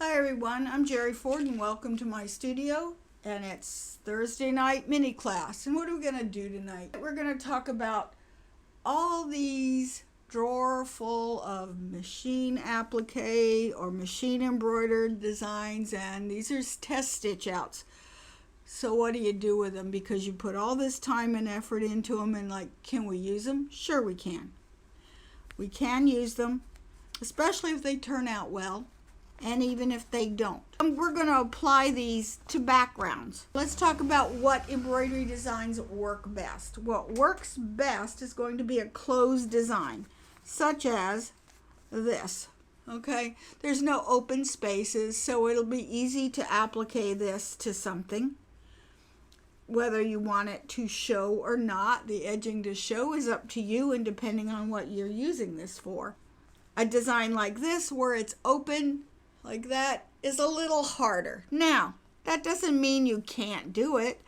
Hi everyone, I'm Geri Ford and welcome to my studio, and it's Thursday night mini class. And what are we going to do tonight? We're going to talk about all these drawer full of machine applique or machine embroidered designs, and these are test stitch outs. So what do you do with them? Because you put all this time and effort into them, and can we use them? Sure we can. We can use them, especially if they turn out well. And even if they don't. We're going to apply these to backgrounds. Let's talk about what embroidery designs work best. What works best is going to be a closed design, such as this. Okay, there's no open spaces, so it'll be easy to applique this to something. Whether you want it to show or not, the edging to show is up to you, and depending on what you're using this for. A design like this, where it's open, like that, is a little harder. Now, that doesn't mean you can't do it.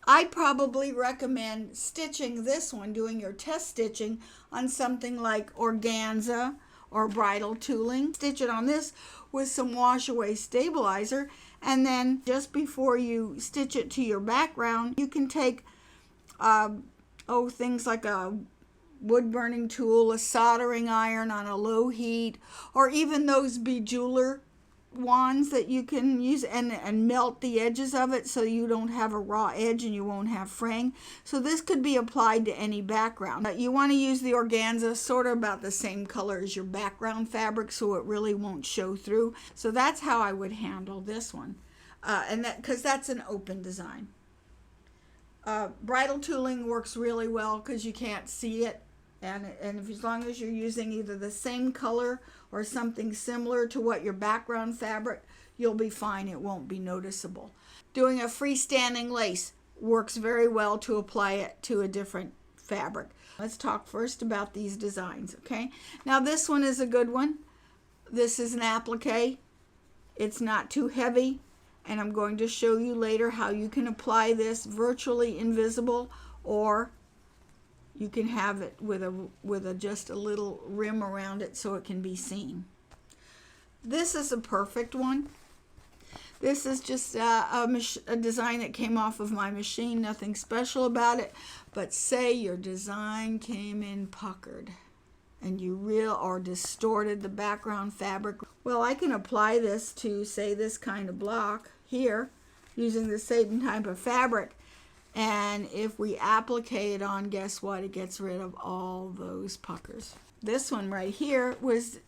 I probably recommend stitching this one, doing your test stitching on something like organza or bridal tooling. Stitch it on this with some wash away stabilizer, and then just before you stitch it to your background, you can take things like a wood burning tool, a soldering iron on a low heat, or even those bejeweler wands that you can use and melt the edges of it so you don't have a raw edge and you won't have fraying. So this could be applied to any background. You want to use the organza sort of about the same color as your background fabric, so it really won't show through. So that's how I would handle this one, and that because that's an open design. Bridal tooling works really well because you can't see it. And as long as you're using either the same color or something similar to what your background fabric, you'll be fine. It won't be noticeable. Doing a freestanding lace works very well to apply it to a different fabric. Let's talk first about these designs, okay? Now this one is a good one. This is an applique. It's not too heavy, and I'm going to show you later how you can apply this virtually invisible, or you can have it with just a little rim around it so it can be seen. This is a perfect one. This is just a design that came off of my machine, nothing special about it. But say your design came in puckered and you distorted the background fabric. Well, I can apply this to, say, this kind of block here using the same type of fabric. And if we applique it on, guess what? It gets rid of all those puckers. This one right here is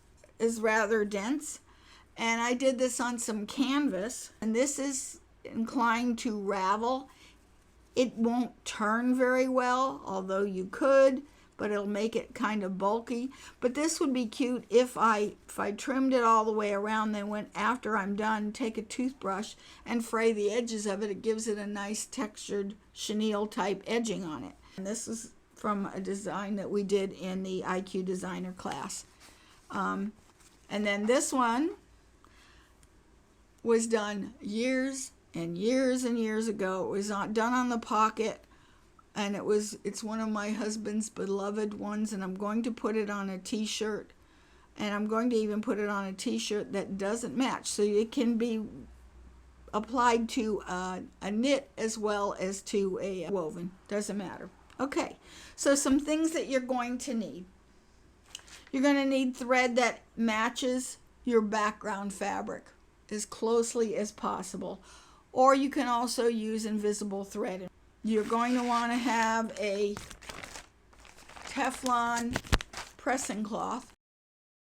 rather dense. And I did this on some canvas. And this is inclined to ravel. It won't turn very well, although you could, but it'll make it kind of bulky. But this would be cute if I trimmed it all the way around, then went, after I'm done, take a toothbrush and fray the edges of it. It gives it a nice textured chenille type edging on it. And this is from a design that we did in the IQ designer class. And then this one was done years and years and years ago. It was done on the pocket. And it's one of my husband's beloved ones, and I'm going to put it on a t-shirt, and I'm going to even put it on a t-shirt that doesn't match, so it can be applied to a knit as well as to a woven. Doesn't matter. Okay, so some things that you're going to need. You're going to need thread that matches your background fabric as closely as possible, or you can also use invisible thread. You're going to want to have a Teflon pressing cloth.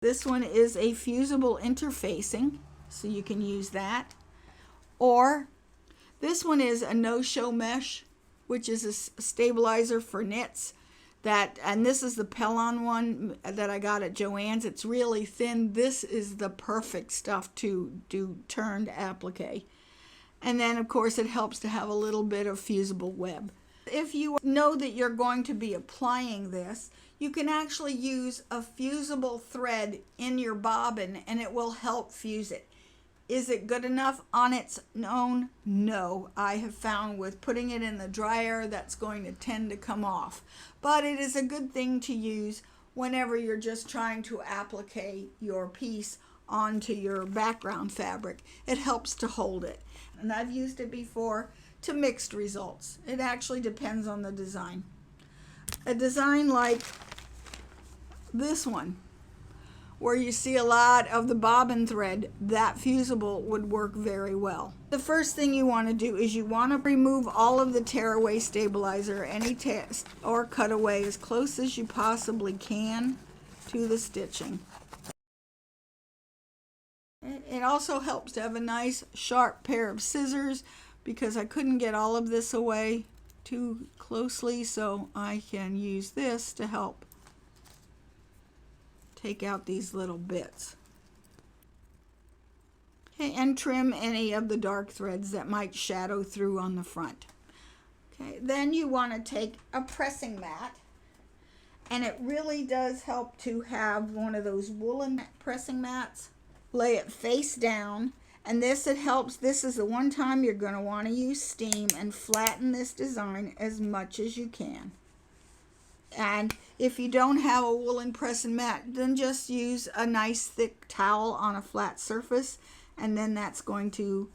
This one is a fusible interfacing, so you can use that. Or this one is a no-show mesh, which is a stabilizer for knits. And this is the Pellon one that I got at Joann's. It's really thin. This is the perfect stuff to do turned applique. And then, of course, it helps to have a little bit of fusible web. If you know that you're going to be applying this, you can actually use a fusible thread in your bobbin, and it will help fuse it. Is it good enough on its own? No. I have found with putting it in the dryer, that's going to tend to come off. But it is a good thing to use whenever you're just trying to applique your piece onto your background fabric. It helps to hold it. And I've used it before to mixed results. It actually depends on the design. A design like this one, where you see a lot of the bobbin thread, that fusible would work very well. The first thing you want to do is you want to remove all of the tearaway stabilizer, or cutaway, as close as you possibly can to the stitching. It also helps to have a nice sharp pair of scissors, because I couldn't get all of this away too closely, so I can use this to help take out these little bits. Okay, and trim any of the dark threads that might shadow through on the front. Okay, then you want to take a pressing mat, and it really does help to have one of those woolen pressing mats. Lay it face down, and it helps. This is the one time you're going to want to use steam and flatten this design as much as you can. And if you don't have a woolen pressing mat, then just use a nice thick towel on a flat surface, and then that's going to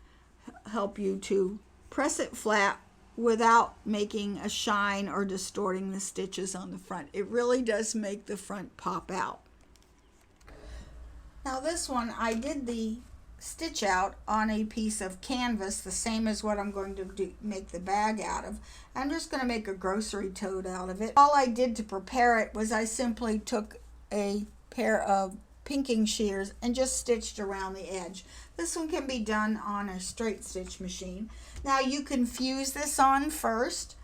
help you to press it flat without making a shine or distorting the stitches on the front. It really does make the front pop out. Now this one, I did the stitch out on a piece of canvas, the same as what I'm going to make the bag out of. I'm just going to make a grocery tote out of it. All I did to prepare it was I simply took a pair of pinking shears and just stitched around the edge. This one can be done on a straight stitch machine. Now you can fuse this on first.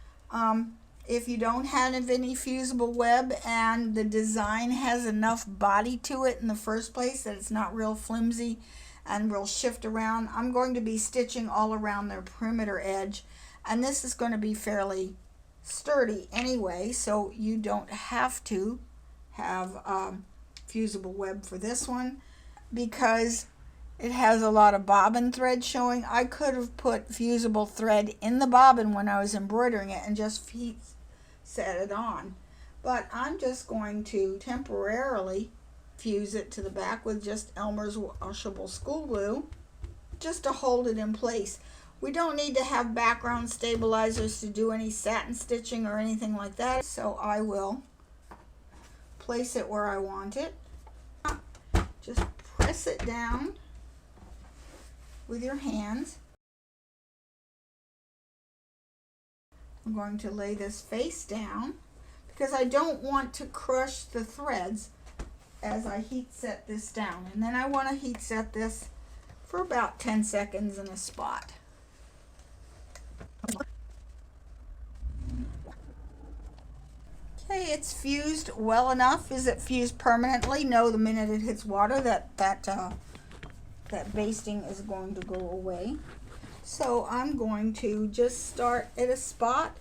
If you don't have any fusible web and the design has enough body to it in the first place that it's not real flimsy and will shift around, I'm going to be stitching all around their perimeter edge, and this is going to be fairly sturdy anyway, so you don't have to have fusible web for this one because it has a lot of bobbin thread showing. I could have put fusible thread in the bobbin when I was embroidering it and just set it on, but I'm just going to temporarily fuse it to the back with just Elmer's washable school glue just to hold it in place. We don't need to have background stabilizers to do any satin stitching or anything like that, so I will place it where I want it. Just press it down with your hands. I'm going to lay this face down because I don't want to crush the threads as I heat set this down. And then I want to heat set this for about 10 seconds in a spot. Okay, it's fused well enough. Is it fused permanently? No, the minute it hits water, that basting is going to go away. So I'm going to just start at a spot,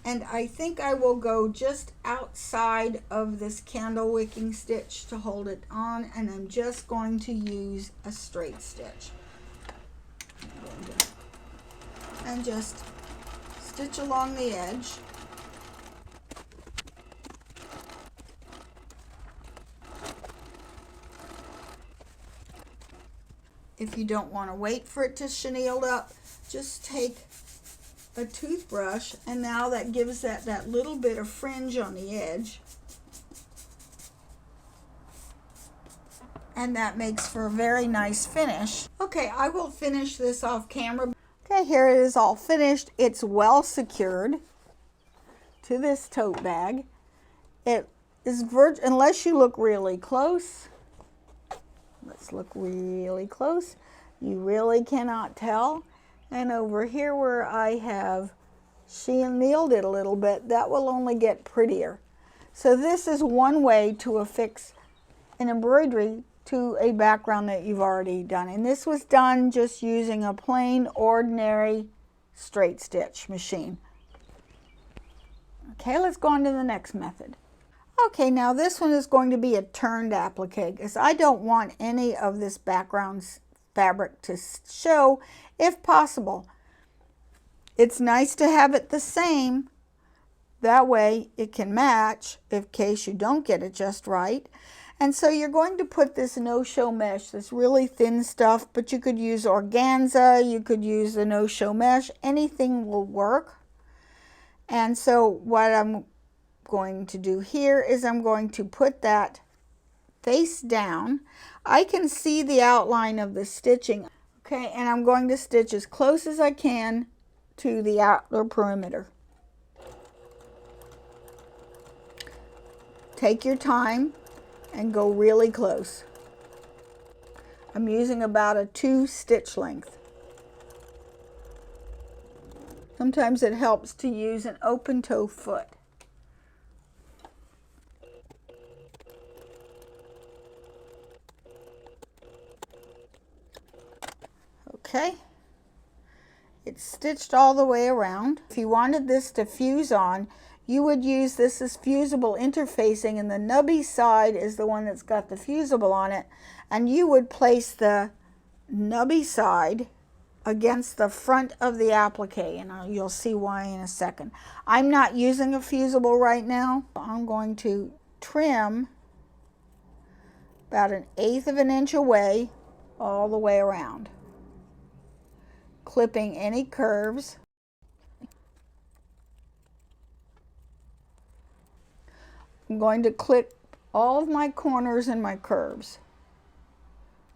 and I think I will go just outside of this candle wicking stitch to hold it on, and I'm just going to use a straight stitch and just stitch along the edge. If you don't want to wait for it to chenille up, just take a toothbrush, and now that gives that little bit of fringe on the edge, and that makes for a very nice finish. Okay, I will finish this off camera. Okay, here it is all finished. It's well secured to this tote bag. It is unless you look really close. Let's look really close. You really cannot tell. And over here where I have chenilled it a little bit, that will only get prettier. So this is one way to affix an embroidery to a background that you've already done. And this was done just using a plain, ordinary straight stitch machine. Okay, let's go on to the next method. Okay, now this one is going to be a turned applique, because I don't want any of this background fabric to show – if possible. It's nice to have it the same, That way it can match in case you don't get it just right. And so you're going to put this no-show mesh, this really thin stuff, but you could use organza, you could use the no-show mesh, anything will work. And so what I'm going to do here is I'm going to put that face down. I can see the outline of the stitching. Okay, and I'm going to stitch as close as I can to the outer perimeter. Take your time and go really close. I'm using about a 2 stitch length. Sometimes it helps to use an open toe foot. Okay, it's stitched all the way around. If you wanted this to fuse on, you would use this as fusible interfacing, and the nubby side is the one that's got the fusible on it, and you would place the nubby side against the front of the applique, and you'll see why in a second. I'm not using a fusible right now. I'm going to trim about 1/8 of an inch away all the way around, clipping any curves. I'm going to clip all of my corners and my curves.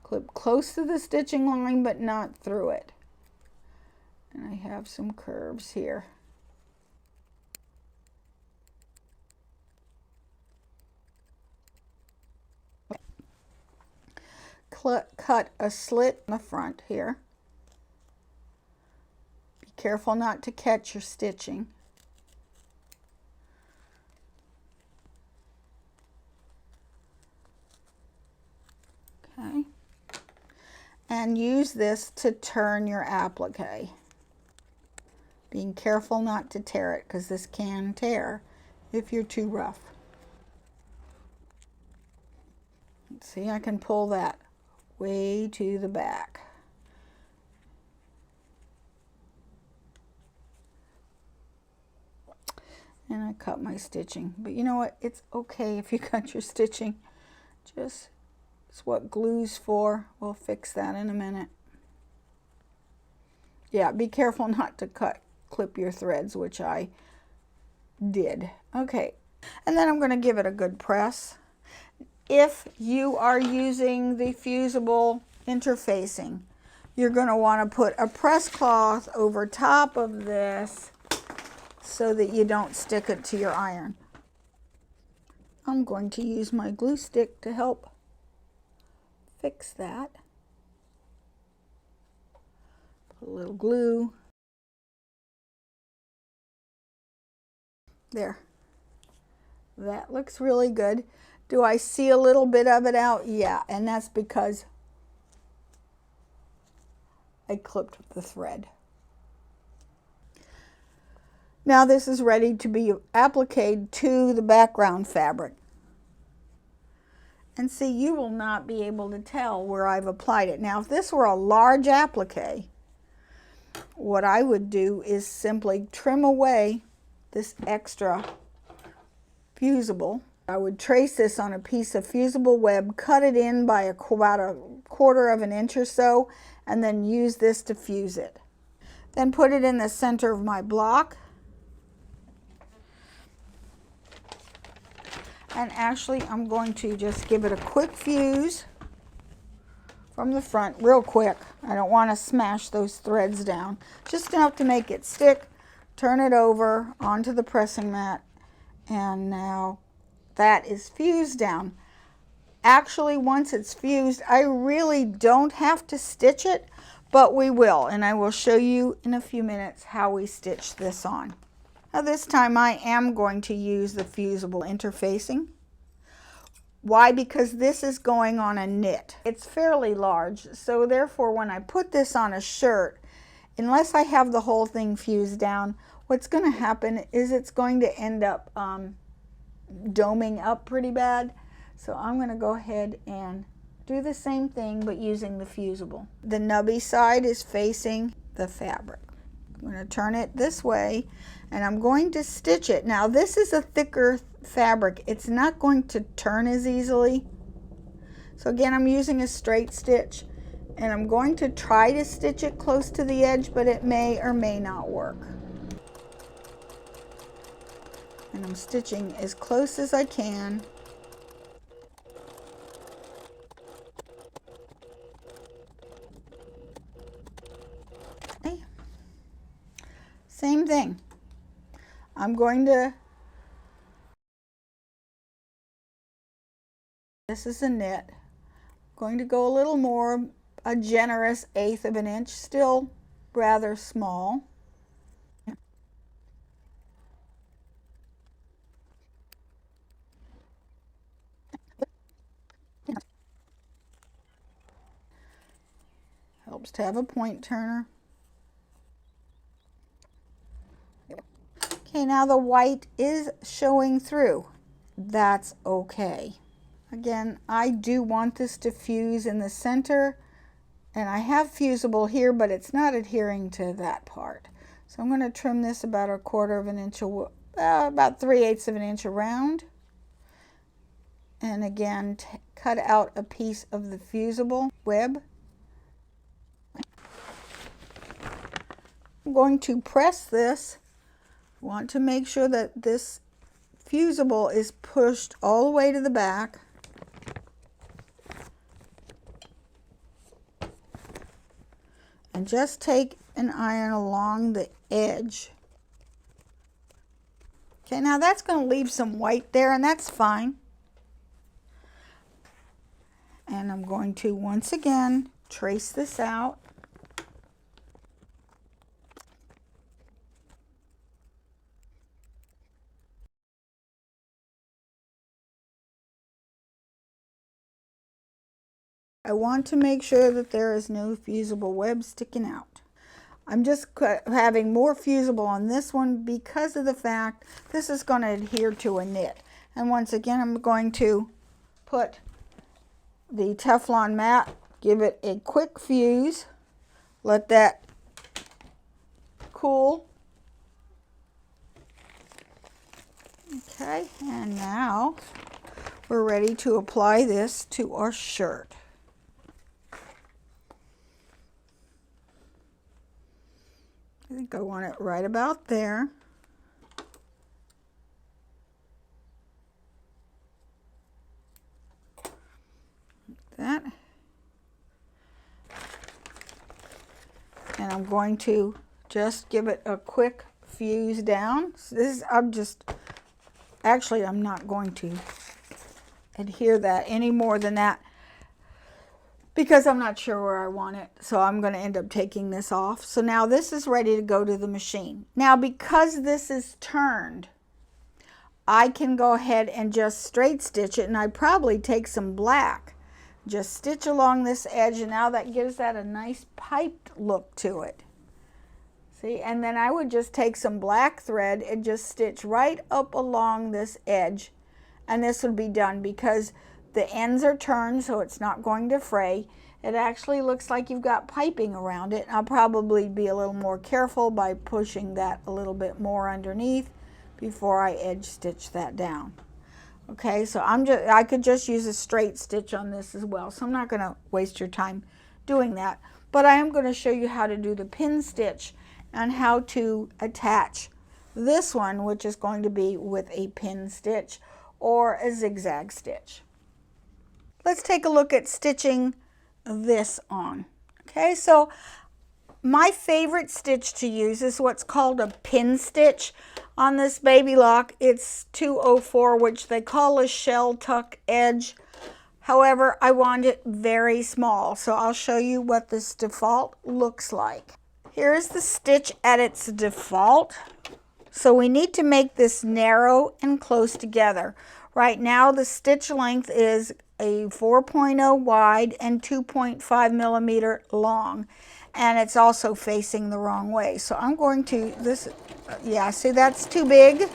Clip close to the stitching line, but not through it. And I have some curves here. Cut a slit in the front here. Be careful not to catch your stitching. Okay. And use this to turn your applique. Being careful not to tear it, because this can tear if you're too rough. Let's see, I can pull that way to the back. And I cut my stitching. But you know what? It's okay if you cut your stitching. Just, it's what glue's for. We'll fix that in a minute. Yeah, be careful not to clip your threads, which I did. Okay, and then I'm going to give it a good press. If you are using the fusible interfacing, you're going to want to put a press cloth over top of this so that you don't stick it to your iron. I'm going to use my glue stick to help fix that. Put a little glue. There. That looks really good. Do I see a little bit of it out? Yeah, and that's because I clipped the thread. Now this is ready to be appliqued to the background fabric. And see, you will not be able to tell where I've applied it. Now, if this were a large applique, what I would do is simply trim away this extra fusible. I would trace this on a piece of fusible web, cut it in by about 1/4 of an inch or so, and then use this to fuse it. Then put it in the center of my block. And actually, I'm going to just give it a quick fuse from the front, real quick. I don't want to smash those threads down. Just enough to make it stick. Turn it over onto the pressing mat, and now that is fused down. Actually, once it's fused, I really don't have to stitch it, but we will, and I will show you in a few minutes how we stitch this on. Now this time I am going to use the fusible interfacing. Why? Because this is going on a knit. It's fairly large, so therefore when I put this on a shirt, unless I have the whole thing fused down, what's going to happen is it's going to end up doming up pretty bad. So I'm going to go ahead and do the same thing but using the fusible. The nubby side is facing the fabric. I'm going to turn it this way and I'm going to stitch it. Now this is a thicker fabric. It's not going to turn as easily. So again, I'm using a straight stitch and I'm going to try to stitch it close to the edge, but it may or may not work. And I'm stitching as close as I can. Okay. Same thing. I'm going to, this is a knit, going to go a little more, a generous 1/8 of an inch, still rather small. Helps to have a point turner. Okay, now the white is showing through. That's okay. Again, I do want this to fuse in the center, and I have fusible here, but it's not adhering to that part. So I'm going to trim this about 1/4 of an inch, about 3/8 of an inch around. And again, cut out a piece of the fusible web. I'm going to press this. Want to make sure that this fusible is pushed all the way to the back. And just take an iron along the edge. Okay, now that's going to leave some white there, and that's fine. And I'm going to once again trace this out. I want to make sure that there is no fusible web sticking out. I'm just having more fusible on this one because of the fact this is going to adhere to a knit. And once again, I'm going to put the Teflon mat, give it a quick fuse, let that cool. Okay, and now we're ready to apply this to our shirt. I think I want it right about there. Like that. And I'm going to just give it a quick fuse down. So this is, I'm not going to adhere that any more than that, because I'm not sure where I want it. So I'm going to end up taking this off. So now this is ready to go to the machine. Now because this is turned, I can go ahead and just straight stitch it, and I probably take some black. Just stitch along this edge, and now that gives that a nice piped look to it. See, and then I would just take some black thread and just stitch right up along this edge, and this would be done because the ends are turned, so it's not going to fray. It actually looks like you've got piping around it. I'll probably be a little more careful by pushing that a little bit more underneath before I edge stitch that down. Okay, so I could just use a straight stitch on this as well, so I'm not going to waste your time doing that. But I am going to show you how to do the pin stitch and how to attach this one, which is going to be with a pin stitch or a zigzag stitch. Let's take a look at stitching this on. Okay, so my favorite stitch to use is what's called a pin stitch on this baby lock. It's 204, which they call a shell tuck edge. However, I want it very small, so I'll show you what this default looks like. Here's the stitch at its default. So we need to make this narrow and close together. Right now the stitch length is a 4.0 wide and 2.5 millimeter long, and it's also facing the wrong way. So I'm going to, yeah, see, that's too big.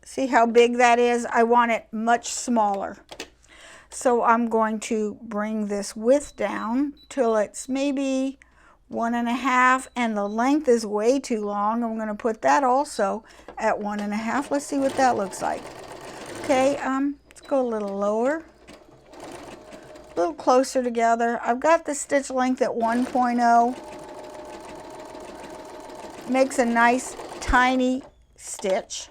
See how big that is? I want it much smaller. So I'm going to bring this width down till it's maybe 1.5, and the length is way too long. I'm going to put that also at 1.5. Let's see what that looks like. Okay, let's go a little lower, a little closer together. I've got the stitch length at 1.0. Makes a nice tiny stitch.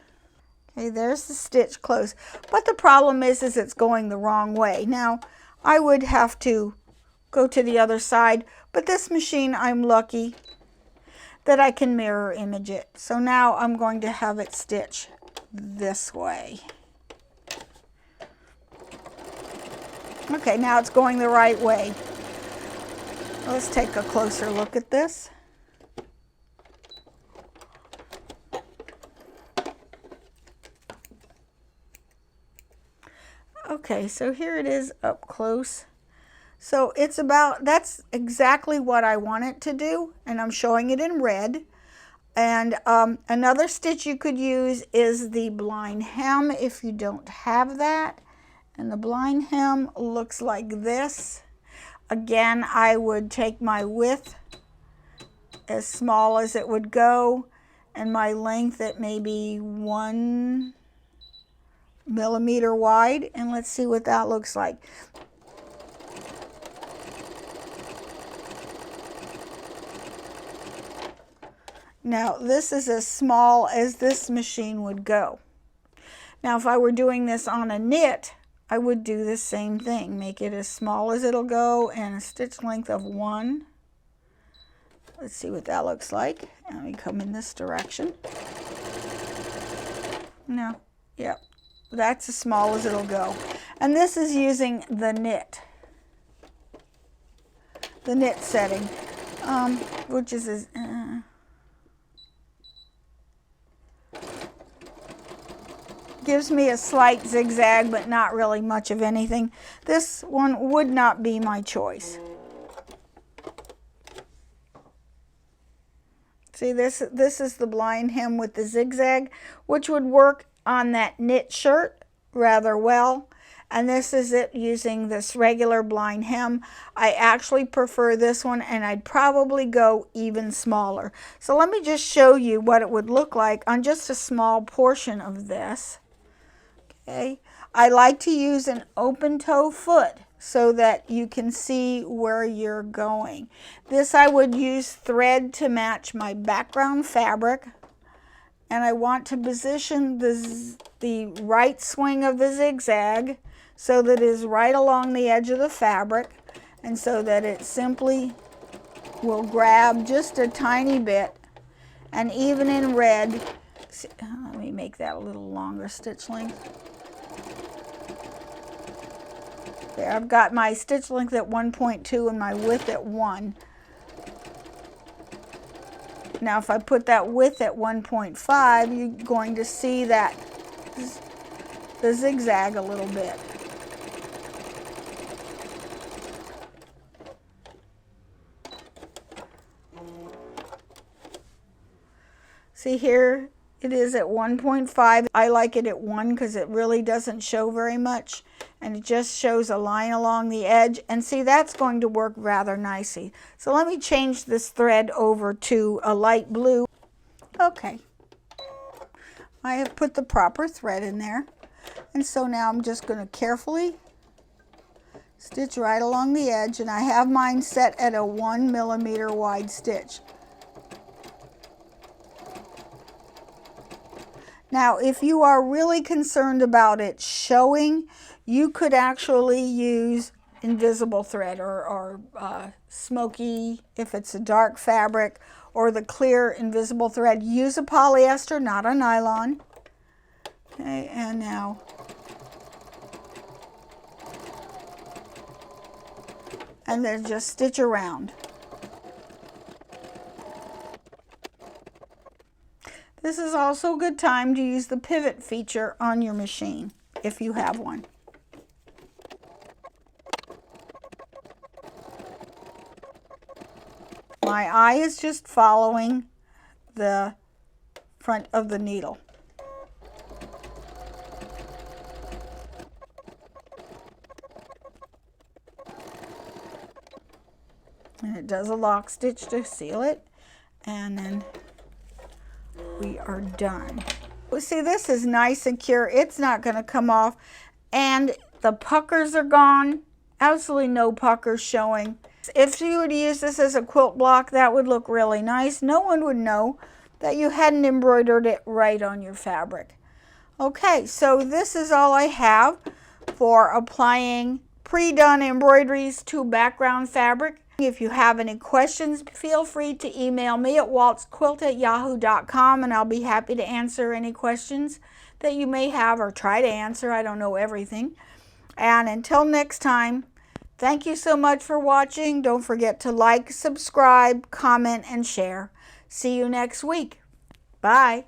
Okay, there's the stitch close. But the problem is it's going the wrong way. Now, I would have to go to the other side, but this machine, I'm lucky that I can mirror image it. So now I'm going to have it stitch this way. Okay, now it's going the right way. Let's take a closer look at this. Okay, so here it is up close. So it's about, that's exactly what I want it to do, and I'm showing it in red. And another stitch you could use is the blind hem if you don't have that. And the blind hem looks like this. Again, I would take my width as small as it would go, and my length at maybe 1 millimeter wide, and let's see what that looks like. Now this is as small as this machine would go. Now if I were doing this on a knit, I would do the same thing, make it as small as it'll go and a stitch length of 1. Let's see what that looks like. Let me come in this direction. No, yep. That's as small as it'll go. And this is using the knit setting, which is, gives me a slight zigzag, but not really much of anything. This one would not be my choice. See, this is the blind hem with the zigzag, which would work on that knit shirt rather well. And this is it using this regular blind hem. I actually prefer this one, and I'd probably go even smaller. So let me just show you what it would look like on just a small portion of this. Okay, I like to use an open toe foot so that you can see where you're going. This I would use thread to match my background fabric. And I want to position the right swing of the zigzag so that it is right along the edge of the fabric, and so that it simply will grab just a tiny bit. And even in red, let me make that a little longer stitch length. There, I've got my stitch length at 1.2 and my width at 1. Now if I put that width at 1.5, you're going to see that the zigzag a little bit. See here, it is at 1.5. I like it at 1 because it really doesn't show very much, and it just shows a line along the edge. And see, that's going to work rather nicely. So let me change this thread over to a light blue. Okay, I have put the proper thread in there. And so now I'm just going to carefully stitch right along the edge, and I have mine set at a 1 millimeter wide stitch. Now, if you are really concerned about it showing, you could actually use invisible thread or smoky if it's a dark fabric, or the clear invisible thread. Use a polyester, not a nylon. Okay, and now and then just stitch around. This is also a good time to use the pivot feature on your machine, if you have one. My eye is just following the front of the needle. And it does a lock stitch to seal it. And then we are done. See, this is nice and secure. It's not going to come off. And the puckers are gone. Absolutely no puckers showing. If you were to use this as a quilt block, that would look really nice. No one would know that you hadn't embroidered it right on your fabric. Okay, so this is all I have for applying pre-done embroideries to background fabric. If you have any questions, feel free to email me at waltzquilt@yahoo.com, and I'll be happy to answer any questions that you may have, or try to answer. I don't know everything. And until next time, thank you so much for watching. Don't forget to like, subscribe, comment, and share. See you next week. Bye.